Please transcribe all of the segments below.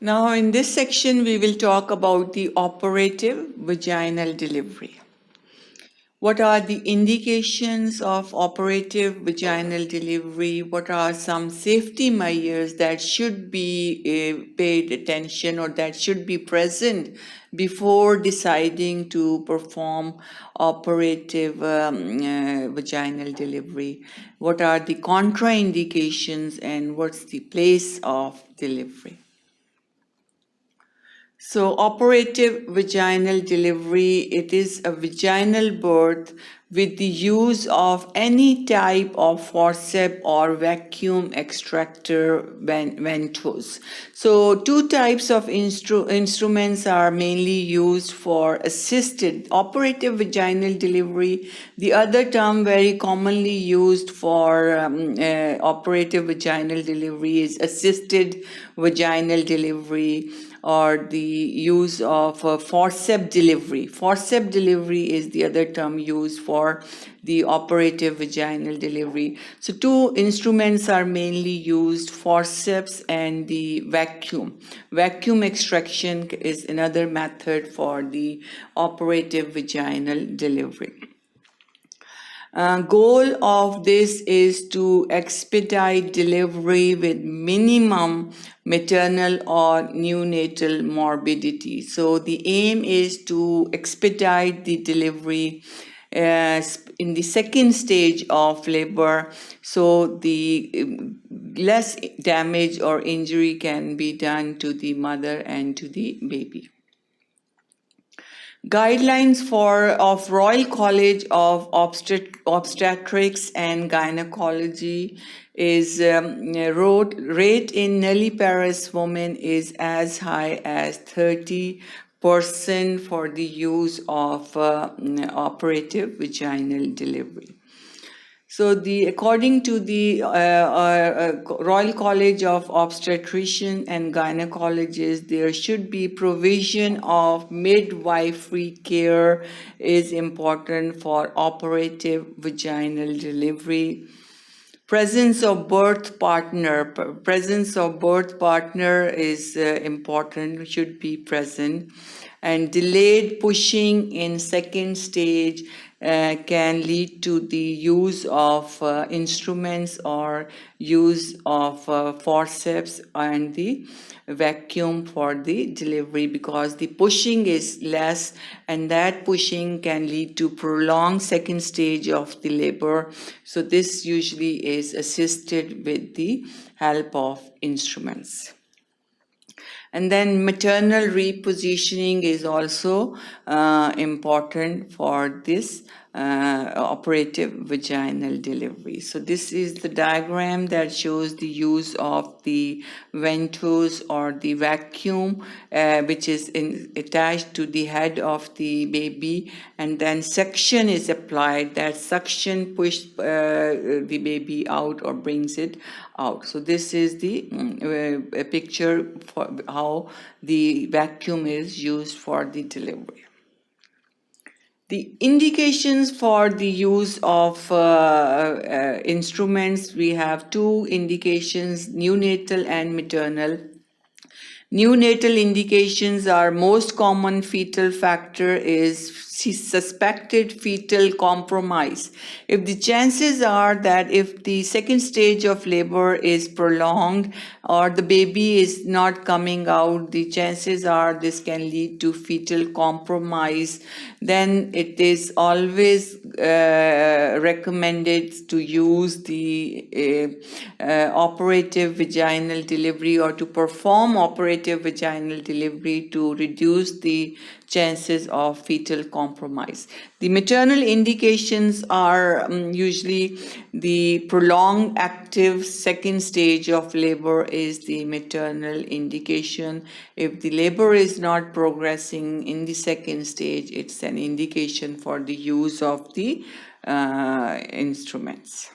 Now, in this section, we will talk about the operative vaginal delivery. What are the indications of operative vaginal delivery? What are some safety measures that should be paid attention or that should be present before deciding to perform operative vaginal delivery? What are the contraindications and what's the place of delivery? So, operative vaginal delivery, it is a vaginal birth with the use of any type of forceps or vacuum extractor ventouse. So, two types of instruments are mainly used for assisted operative vaginal delivery. The other term very commonly used for operative vaginal delivery is assisted vaginal delivery, or the use of forceps delivery. Forceps delivery is the other term used for the operative vaginal delivery. So two instruments are mainly used, forceps and the vacuum. Vacuum extraction is another method for the operative vaginal delivery. Goal of this is to expedite delivery with minimum maternal or neonatal morbidity. So the aim is to expedite the delivery in the second stage of labor, so the less damage or injury can be done to the mother and to the baby. Guidelines of Royal College of Obstetrics and Gynecology is rate in nulliparous women is as high as 30% for the use of operative vaginal delivery. So, according to the Royal College of Obstetrician and Gynecologists, there should be provision of midwifery care is important for operative vaginal delivery. Presence of birth partner is important, should be present, and delayed pushing in second stage can lead to the use of instruments or use of forceps and the vacuum for the delivery, because the pushing is less and that pushing can lead to prolonged second stage of the labor. So this usually is assisted with the help of instruments. And then maternal repositioning is also important for this operative vaginal delivery. So this is the diagram that shows the use of the ventouse or the vacuum, which is attached to the head of the baby, and then suction is applied. That suction pushes the baby out or brings it out. So this is the a picture for how the vacuum is used for the delivery. The indications for the use of instruments, we have two indications, neonatal and maternal. Neonatal indications are most common fetal factor is suspected fetal compromise. If the chances are that if the second stage of labor is prolonged or the baby is not coming out, the chances are this can lead to fetal compromise. Then it is always recommended to use the operative vaginal delivery or to perform operative vaginal delivery to reduce the chances of fetal compromise. The maternal indications are usually the prolonged active second stage of labor is the maternal indication. If the labor is not progressing in the second stage, it's an indication for the use of the instruments.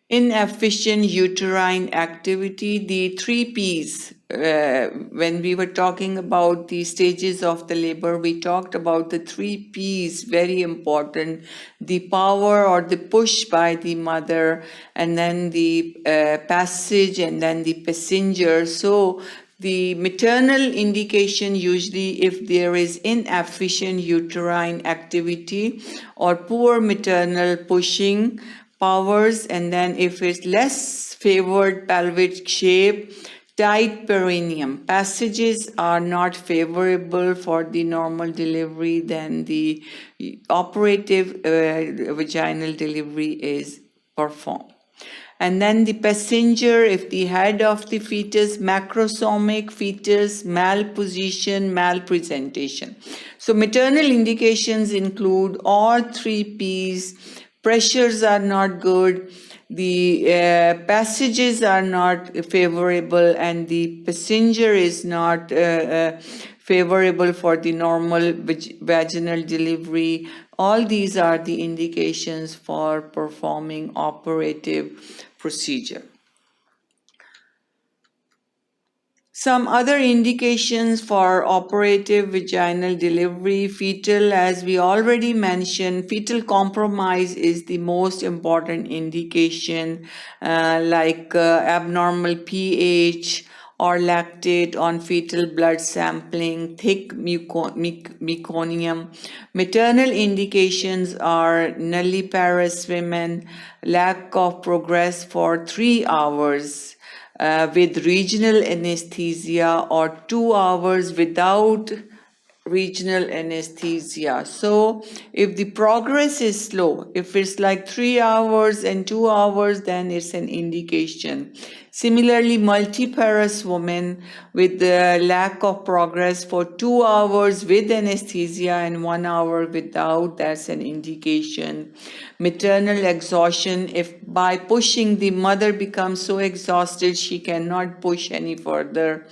inefficient uterine activity, the 3 Ps. When we were talking about the stages of the labor, we talked about the 3 Ps, very important: the power or the push by the mother, and then the passage, and then the passenger. So the maternal indication, usually if there is inefficient uterine activity or poor maternal pushing powers, and then if it's less favored pelvic shape, tight perineum, passages are not favorable for the normal delivery, then the operative vaginal delivery is performed. And then the passenger, if the head of the fetus, macrosomic fetus, malposition, malpresentation. So maternal indications include all 3 Ps. Pressures are not good, the passages are not favorable, and the passenger is not favorable for the normal vaginal delivery. All these are the indications for performing operative procedure. Some other indications for operative vaginal delivery: fetal, as we already mentioned, fetal compromise is the most important indication, like abnormal pH or lactate on fetal blood sampling, thick meconium. Maternal indications are nulliparous women, lack of progress for 3 hours, with regional anesthesia, or 2 hours without regional anesthesia. So if the progress is slow, if it's like 3 hours and 2 hours, then it's an indication. Similarly, multiparous women with the lack of progress for 2 hours with anesthesia and 1 hour without, that's an indication. Maternal exhaustion, if by pushing the mother becomes so exhausted she cannot push any further,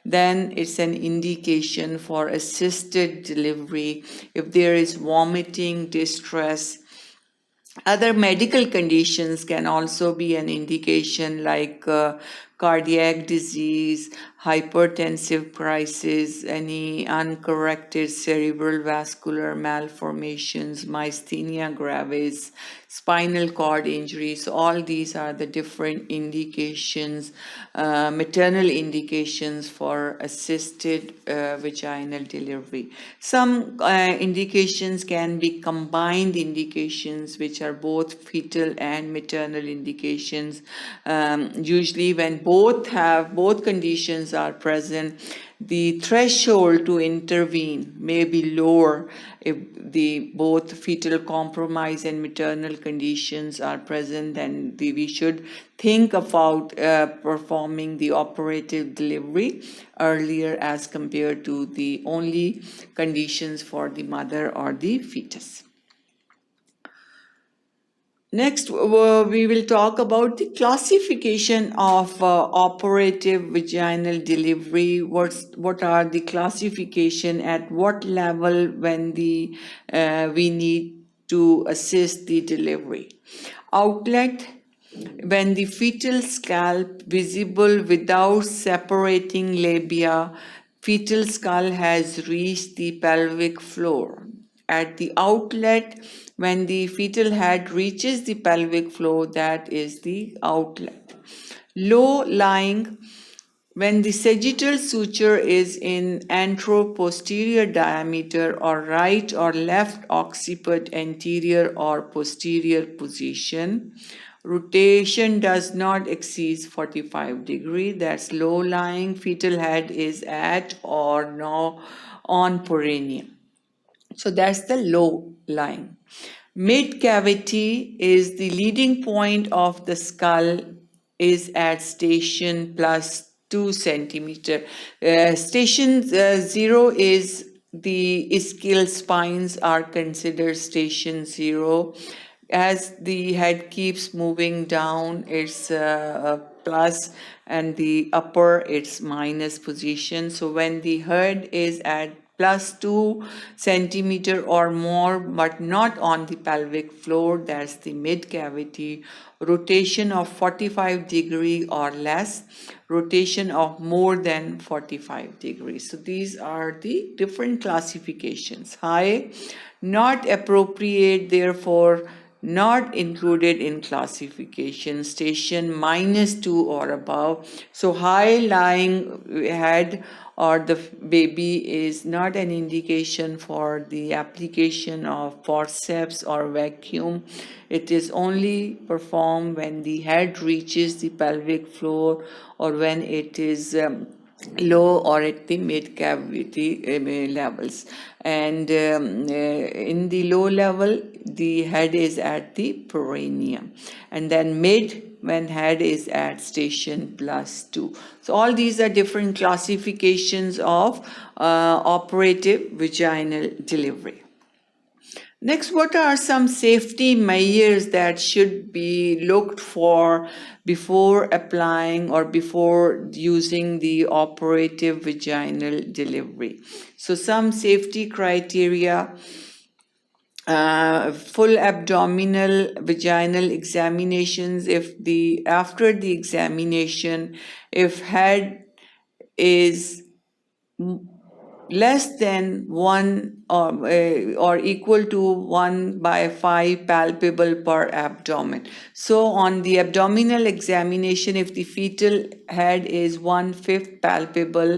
then it's an indication for assisted delivery. If there is vomiting, distress, other medical conditions can also be an indication, like cardiac disease, hypertensive crisis, any uncorrected cerebral vascular malformations, myasthenia gravis, spinal cord injuries. All these are the different indications, maternal indications for assisted vaginal delivery. Some indications can be combined indications, which are both fetal and maternal indications. Usually when both conditions are present, the threshold to intervene may be lower if the both fetal compromise and maternal conditions are present. Then we should think about performing the operative delivery earlier as compared to the only conditions for the mother or the fetus. Next, we will talk about the classification of operative vaginal delivery. What are the classification, at what level when we need to assist the delivery. Outlet, when the fetal scalp visible without separating labia, fetal skull has reached the pelvic floor. At the outlet, when the fetal head reaches the pelvic floor, that is the outlet. Low lying, when the sagittal suture is in anteroposterior diameter or right or left occiput anterior or posterior position. Rotation does not exceed 45 degrees. That's low lying. Fetal head is at or no on perineum. So that's the low lying. Mid cavity is the leading point of the skull, is at station plus 2 centimeter. Station 0 is the ischial spines are considered station 0. As the head keeps moving down, it's plus, and the upper it's minus position. So when the head is at plus 2 centimeter or more, but not on the pelvic floor, that's the mid cavity, rotation of 45 degree or less, rotation of more than 45 degrees. So these are the different classifications. High, not appropriate, therefore not included in classification. Station -2 or above. So high lying head or the baby is not an indication for the application of forceps or vacuum. It is only performed when the head reaches the pelvic floor or when it is low or at the mid cavity levels, and in the low level the head is at the perineum, and then mid when head is at station +2. So all these are different classifications of operative vaginal delivery. Next, what are some safety measures that should be looked for before applying or before using the operative vaginal delivery? So some safety criteria: full abdominal vaginal examinations. After the examination, if head is less than 1 or equal to 1/5 palpable per abdomen. So on the abdominal examination, if the fetal head is 1/5 palpable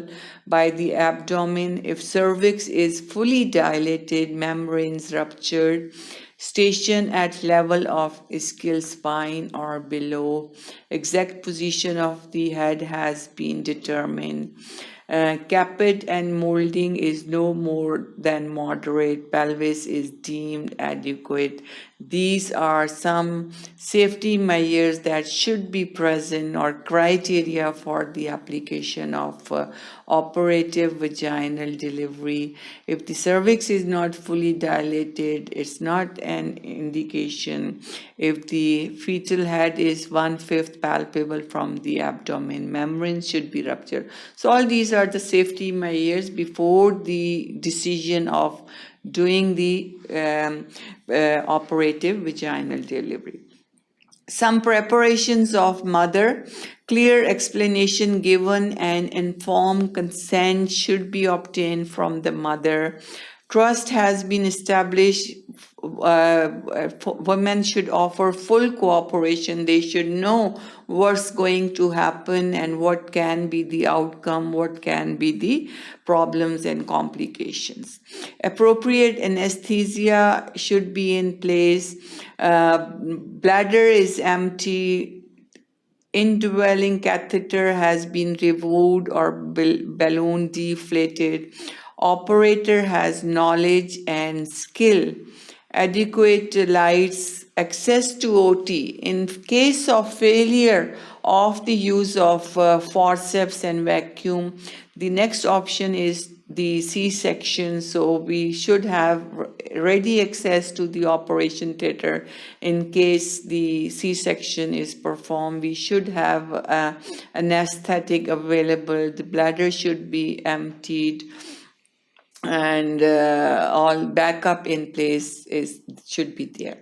by the abdomen, if cervix is fully dilated, membranes ruptured, station at level of ischial spine or below, exact position of the head has been determined, capit and molding is no more than moderate, pelvis is deemed adequate. These are some safety measures that should be present or criteria for the application of operative vaginal delivery. If the cervix is not fully dilated, it's not an indication. If the fetal head is 1/5 palpable from the abdomen, membranes should be ruptured. So all these are the safety measures before the decision of doing the operative vaginal delivery. Some preparations of mother, clear explanation given and informed consent should be obtained from the mother. Trust has been established. Women should offer full cooperation. They should know what's going to happen and what can be the outcome, what can be the problems and complications. Appropriate anesthesia should be in place. Bladder is empty. Indwelling catheter has been removed or balloon deflated. Operator has knowledge and skill. Adequate lights, access to OT. In case of failure of the use of forceps and vacuum, the next option is the C-section. So we should have ready access to the operation theater in case the C-section is performed. We should have anesthetic available. The bladder should be emptied, and all backup in place should be there.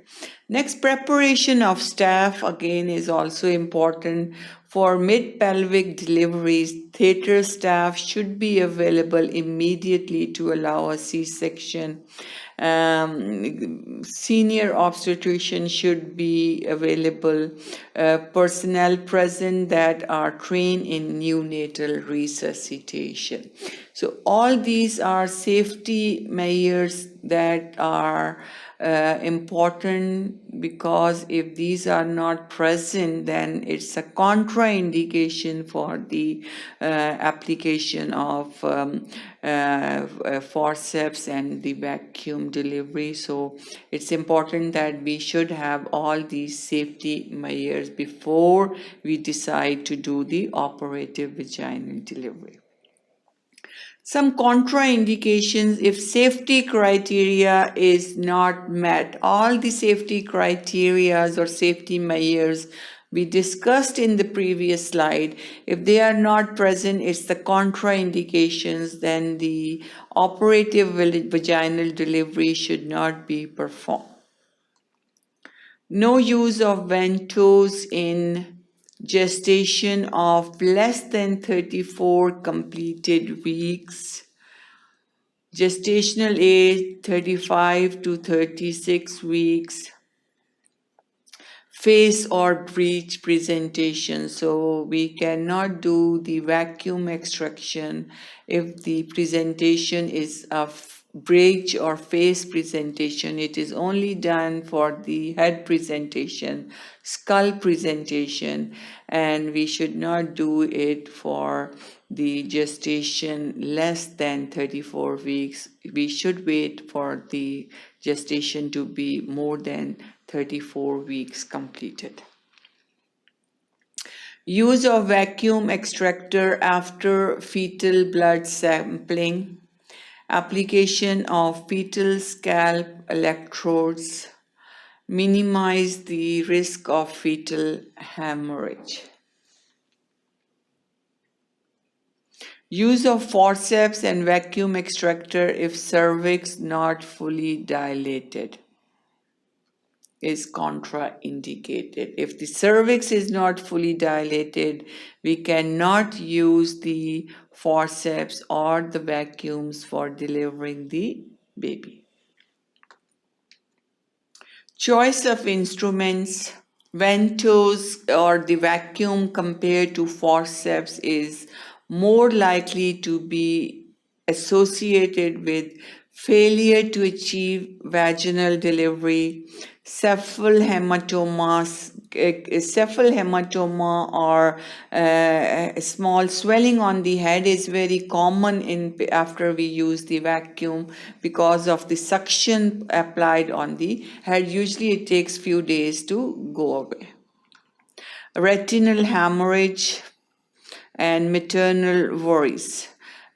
Next, preparation of staff again is also important. For mid-pelvic deliveries, theater staff should be available immediately to allow a C-section. Senior obstetrician should be available, personnel present that are trained in neonatal resuscitation. So all these are safety measures that are important, because if these are not present, then it's a contraindication for the application of forceps and the vacuum delivery. So it's important that we should have all these safety measures before we decide to do the operative vaginal delivery. Some contraindications: if safety criteria is not met, all the safety criteria or safety measures We discussed in the previous slide, if they are not present, it's the contraindications, then the operative vaginal delivery should not be performed. No use of ventos in gestation of less than 34 completed weeks. Gestational age 35 to 36 weeks. Face or breech presentation. So we cannot do the vacuum extraction if the presentation is a breech or face presentation. It is only done for the head presentation, skull presentation, and we should not do it for the gestation less than 34 weeks. We should wait for the gestation to be more than 34 weeks completed. Use of vacuum extractor after fetal blood sampling. Application of fetal scalp electrodes. Minimize the risk of fetal hemorrhage. Use of forceps and vacuum extractor if cervix not fully dilated is contraindicated. If the cervix is not fully dilated, we cannot use the forceps or the vacuums for delivering the baby. Choice of instruments. Ventos or the vacuum compared to forceps is more likely to be associated with failure to achieve vaginal delivery, cephal hematoma or small swelling on the head is very common after we use the vacuum because of the suction applied on the head. Usually it takes few days to go away. Retinal hemorrhage and maternal worries.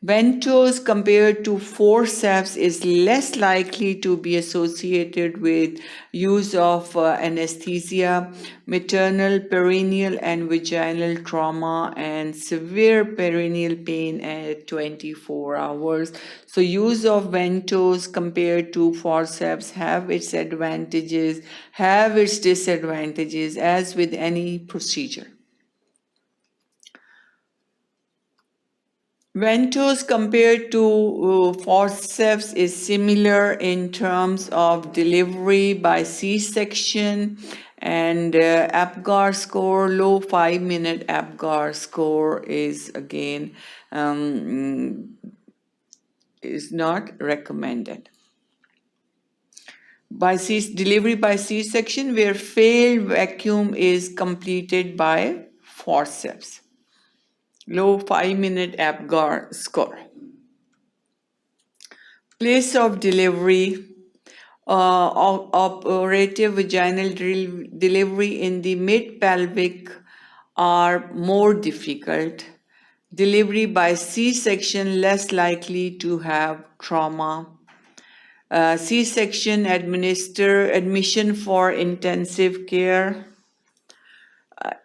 Ventos compared to forceps is less likely to be associated with use of anesthesia, maternal, perineal and vaginal trauma, and severe perineal pain at 24 hours. So use of ventos compared to forceps have its advantages, have its disadvantages, as with any procedure. Ventos compared to forceps is similar in terms of delivery by C-section and APGAR score. Low 5-minute APGAR score is again is not recommended. Delivery by C-section where failed vacuum is completed by forceps. Low 5-minute APGAR score. Place of delivery. Operative vaginal delivery in the mid-pelvic are more difficult. Delivery by C-section less likely to have trauma. C-section admission for intensive care.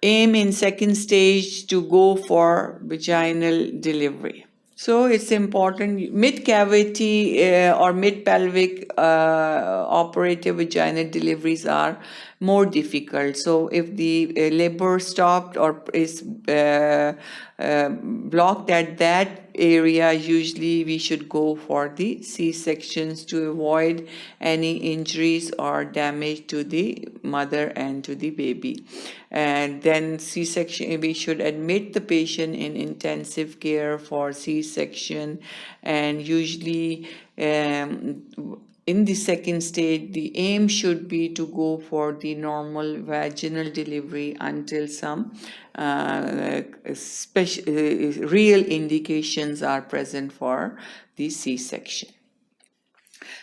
Aim in second stage to go for vaginal delivery. So it's important, mid-cavity or mid-pelvic operative vaginal deliveries are more difficult. So if the labor stopped or is blocked at that area, usually we should go for the C-sections to avoid any injuries or damage to the mother and to the baby. And then C-section, we should admit the patient in intensive care for C-section, and usually in the second stage, the aim should be to go for the normal vaginal delivery until some real indications are present for the C-section.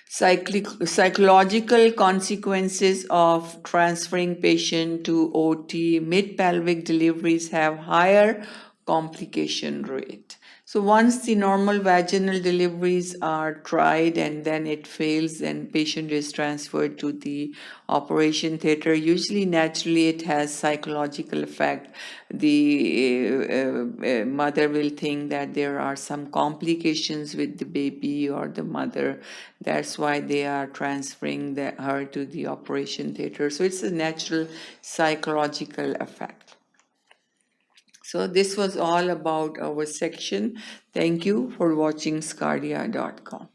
Psychological consequences of transferring patient to OT. Mid-pelvic deliveries have higher complication rate. So once the normal vaginal deliveries are tried and then it fails and patient is transferred to the operation theater, usually naturally it has psychological effect. The mother will think that there are some complications with the baby or the mother. That's why they are transferring her to the operation theater. So it's a natural psychological effect. So this was all about our section. Thank you for watching sqadia.com.